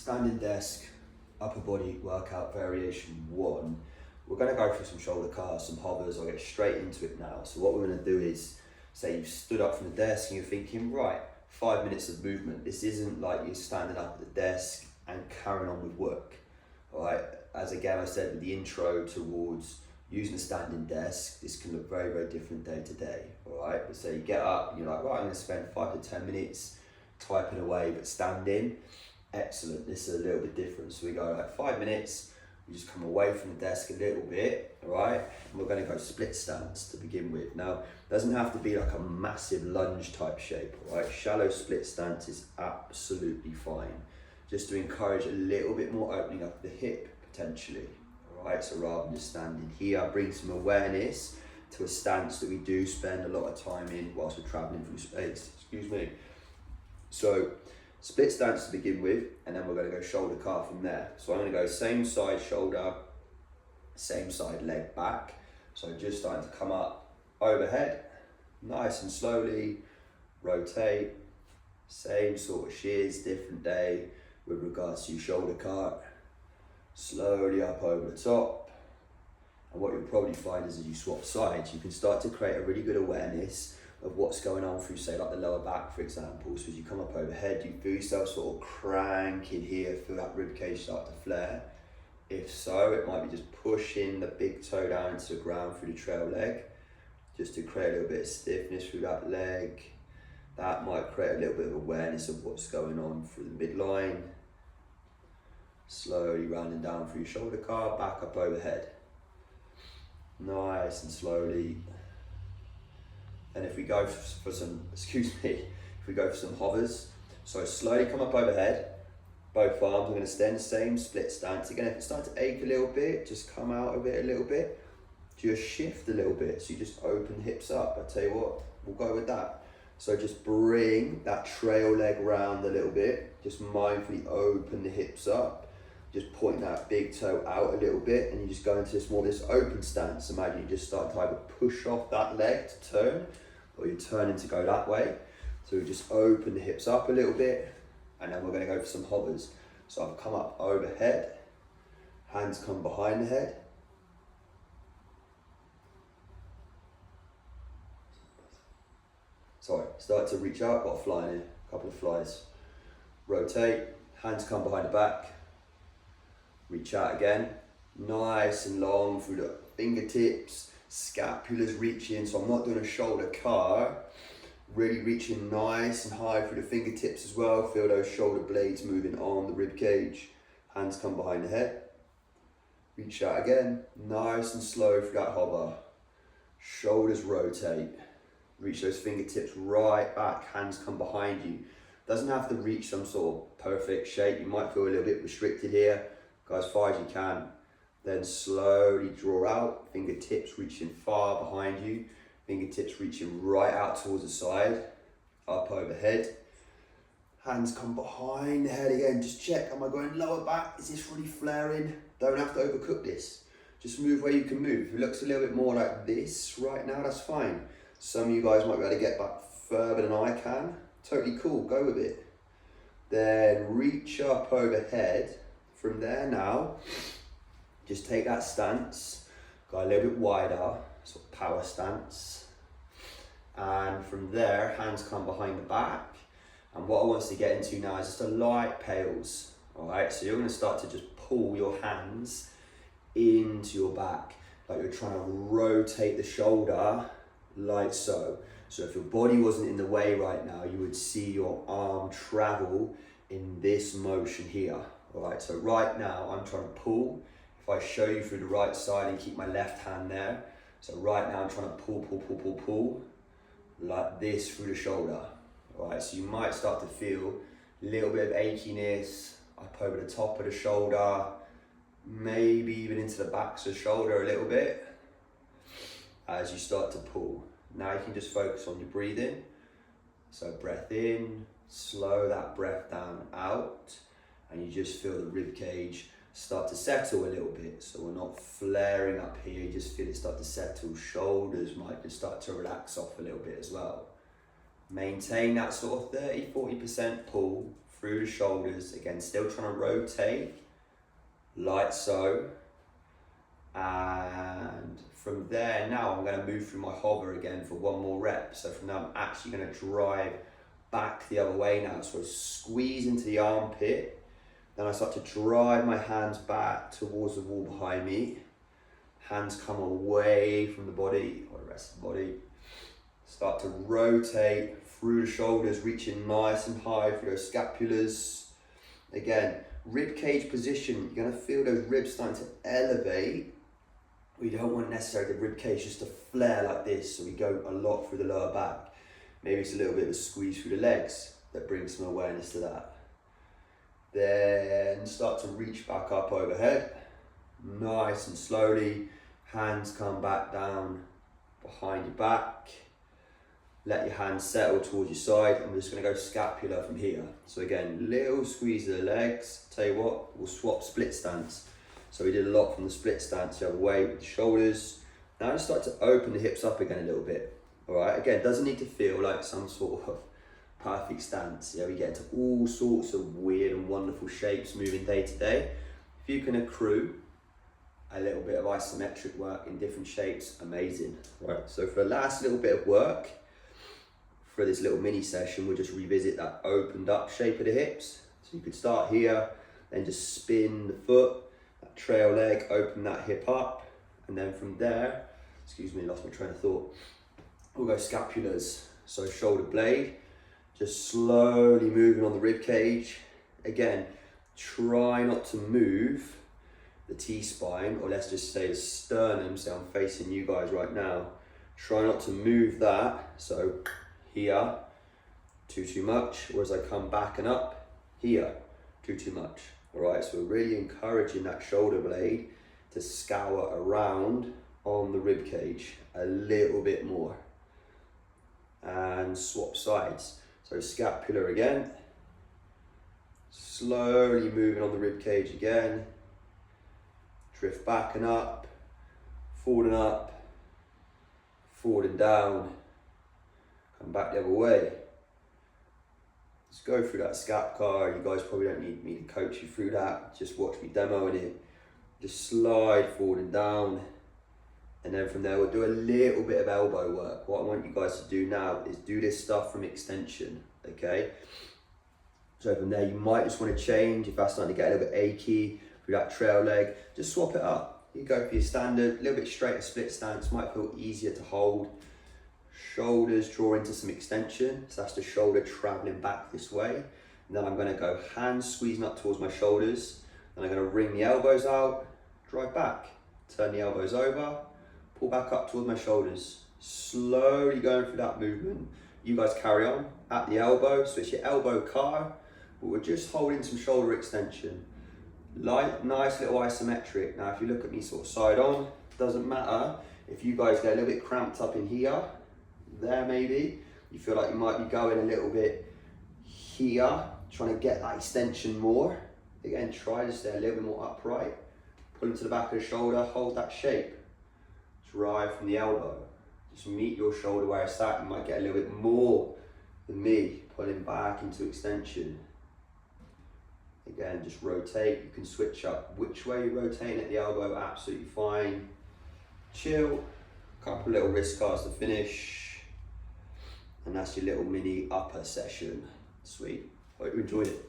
Standing desk, upper body workout variation 1. We're going to go through some shoulder cars, some hovers. I'll get straight into it now. So what we're going to do is, say you've stood up from the desk and you're thinking, right, 5 minutes of movement. This isn't like you're standing up at the desk and carrying on with work. All right, as again I said with the intro towards using a standing desk, this can look very, very different day to day. All right, but so you get up and you're like, right, I'm going to spend 5 to 10 minutes typing away, but standing. Excellent, this is a little bit different. So we go like 5 minutes, we just come away from the desk a little bit, all right? And we're going to go split stance to begin with. Now, it doesn't have to be like a massive lunge type shape, all right? Shallow split stance is absolutely fine. Just to encourage a little bit more opening up the hip potentially, all right? So rather than just standing here, bring some awareness to a stance that we do spend a lot of time in whilst we're traveling through space, excuse me. So, split stance to begin with, and then we're going to go shoulder car from there. So I'm going to go same side shoulder, same side leg back. So just starting to come up overhead, nice and slowly, rotate, same sort of shears, different day with regards to shoulder car. Slowly up over the top. And what you'll probably find is as you swap sides, you can start to create a really good awareness of what's going on through, say, like the lower back, for example. So as you come up overhead, you feel yourself sort of cranking here, feel that rib cage start to flare. If so, it might be just pushing the big toe down into the ground through the trail leg, just to create a little bit of stiffness through that leg. That might create a little bit of awareness of what's going on through the midline. Slowly rounding down through your shoulder car, back up overhead. Nice and slowly. And if we go for some, if we go for some hovers, so slowly come up overhead, both arms, we're going to extend, same split stance. Again, if it starts to ache a little bit, just come out of it a little bit, just shift a little bit, so you just open the hips up. I tell you what, we'll go with that. So just bring that trail leg round a little bit, just mindfully open the hips up, just point that big toe out a little bit, and you just go into this more this open stance. Imagine you just start to either push off that leg to turn, or you're turning to go that way. So we just open the hips up a little bit, and then we're going to go for some hovers. So I've come up overhead, hands come behind the head. Sorry, start to reach out, got a fly in here, a couple of flies. Rotate, hands come behind the back. Reach out again, nice and long through the fingertips, scapula's reaching, so I'm not doing a shoulder car, really reaching nice and high through the fingertips as well, feel those shoulder blades moving on the rib cage, hands come behind the head, reach out again, nice and slow through that hover, shoulders rotate, reach those fingertips right back, hands come behind you, doesn't have to reach some sort of perfect shape, you might feel a little bit restricted here. Go as far as you can, then slowly draw out, fingertips reaching far behind you, fingertips reaching right out towards the side, up overhead. Hands come behind the head again, just check, am I going lower back? Is this really flaring? Don't have to overcook this. Just move where you can move. If it looks a little bit more like this right now, that's fine. Some of you guys might be able to get back further than I can. Totally cool, go with it. Then reach up overhead. From there now, just take that stance, go a little bit wider, sort of power stance. And from there, hands come behind the back. And what I want us to get into now is just a light pails, all right? So you're gonna start to just pull your hands into your back, like you're trying to rotate the shoulder, like so. So if your body wasn't in the way right now, you would see your arm travel in this motion here. All right, so right now I'm trying to pull. If I show you through the right side and keep my left hand there. So right now I'm trying to pull, like this through the shoulder. All right, so you might start to feel a little bit of achiness up over the top of the shoulder, maybe even into the backs of the shoulder a little bit as you start to pull. Now you can just focus on your breathing. So breath in, slow that breath down out. And you just feel the rib cage start to settle a little bit. So we're not flaring up here, you just feel it start to settle. Shoulders might just start to relax off a little bit as well. Maintain that sort of 30-40% pull through the shoulders. Again, still trying to rotate, like so. And from there, now I'm going to move through my hover again for one more rep. So from now, I'm actually going to drive back the other way now. So I squeeze into the armpit. Then I start to drive my hands back towards the wall behind me. Hands come away from the body, or the rest of the body. Start to rotate through the shoulders, reaching nice and high through those scapulars. Again, rib cage position, you're going to feel those ribs starting to elevate. We don't want necessarily the rib cage just to flare like this, so we go a lot through the lower back. Maybe it's a little bit of a squeeze through the legs that brings some awareness to that. Then start to reach back up overhead, nice and slowly. Hands come back down behind your back. Let your hands settle towards your side, and we're just going to go scapular from here. So again, little squeeze of the legs. Tell you what, we'll swap split stance. So we did a lot from the split stance the other way with the shoulders. Now just start to open the hips up again a little bit. All right, again, doesn't need to feel like some sort of perfect stance. Yeah, we get into all sorts of weird and wonderful shapes moving day to day. If you can accrue a little bit of isometric work in different shapes, amazing. Right, so for the last little bit of work, for this little mini session, we'll just revisit that opened up shape of the hips. So you could start here, then just spin the foot, that trail leg, open that hip up, and then from there, excuse me, lost my train of thought, we'll go scapulars. So shoulder blade, just slowly moving on the rib cage. Again, try not to move the T-spine, or let's just say the sternum, so I'm facing you guys right now. Try not to move that, so here, too much, or as I come back and up, here, too much. All right, so we're really encouraging that shoulder blade to scour around on the rib cage a little bit more. And swap sides. So scapular again, slowly moving on the rib cage again, drift back and up, forward and down, come back the other way. Let's go through that scap car. You guys probably don't need me to coach you through that. Just watch me demoing it. Just slide forward and down. And then from there, we'll do a little bit of elbow work. What I want you guys to do now is do this stuff from extension, okay? So from there, you might just want to change. If that's starting to get a little bit achy through that trail leg, just swap it up. You go for your standard, a little bit straighter split stance, might feel easier to hold. Shoulders draw into some extension, so that's the shoulder traveling back this way. And then I'm going to go hands squeezing up towards my shoulders. Then I'm going to wring the elbows out, drive back, turn the elbows over, pull back up towards my shoulders. Slowly going through that movement. You guys carry on at the elbow, so it's your elbow car, but we're just holding some shoulder extension. Light, nice little isometric. Now if you look at me sort of side on, doesn't matter if you guys get a little bit cramped up in here, there maybe, you feel like you might be going a little bit here, trying to get that extension more. Again, try to stay a little bit more upright. Pull into the back of the shoulder, hold that shape. Drive from the elbow. Just meet your shoulder where it's at. You might get a little bit more than me, pulling back into extension. Again, just rotate. You can switch up which way you're rotating at the elbow, absolutely fine. Chill. Couple little wrist cards to finish. And that's your little mini upper session. Sweet. Hope you enjoyed it.